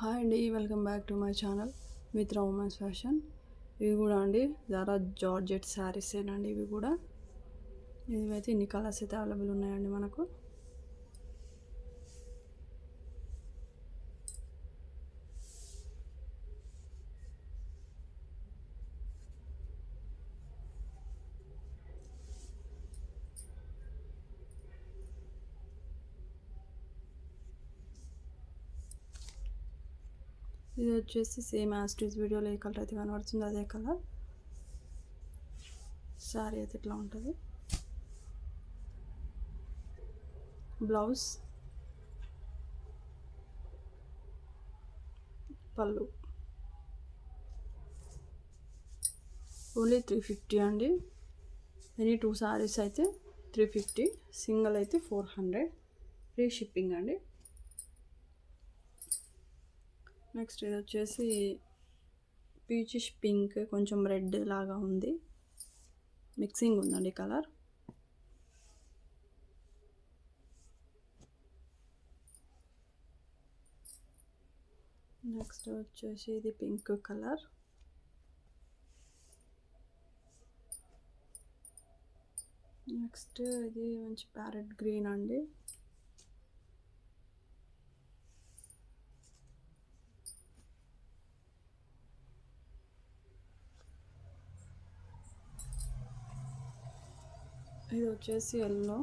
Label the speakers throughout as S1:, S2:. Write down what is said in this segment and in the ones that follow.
S1: Hi అండి, welcome back to my channel మిత్ర women's fashion. ఇవి కూడా అండి జారా జార్జెట్ శారీసేనండి. ఇవి కూడా ఇవైతే ఇన్ని కలర్స్ అయితే అవైలబుల్ ఉన్నాయండి మనకు. ఇది వచ్చేసి సేమ్ యాస్టీస్ వీడియోలో ఏ కలర్ అయితే కనబడుతుందో అదే కలర్. శారీ అయితే ఇట్లా ఉంటుంది. బ్లౌజ్, పళ్ళు ఓన్లీ 350 అండి. ఎనీ 2 శారీస్ అయితే 350, సింగిల్ అయితే 400, ఫ్రీ షిప్పింగ్ అండి. నెక్స్ట్ ఇది వచ్చేసి పీచిష్ పింక్, కొంచెం రెడ్ లాగా ఉంది, మిక్సింగ్ ఉందండి కలర్. నెక్స్ట్ వచ్చేసి ఇది పింక్ కలర్. నెక్స్ట్ ఇది మంచి ప్యారెట్ గ్రీన్ అండి. ఇది వచ్చేసి ఎల్లో.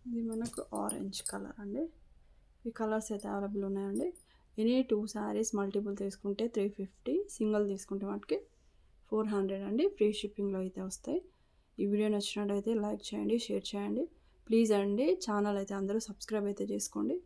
S1: ఇది మనకు ఆరెంజ్ కలర్ అండి. ఈ కలర్స్ అయితే అవైలబుల్ ఉన్నాయండి. ఎనీ 2 శారీస్ మల్టిపుల్ తీసుకుంటే 350, సింగిల్ తీసుకుంటే మనకి 400 అండి. ఫ్రీ షిప్పింగ్లో అయితే వస్తాయి. ఈ వీడియో నచ్చినట్టయితే లైక్ చేయండి, షేర్ చేయండి. ప్లీజ్ అండి ఛానల్ అయితే అందరూ సబ్స్క్రైబ్ అయితే చేసుకోండి.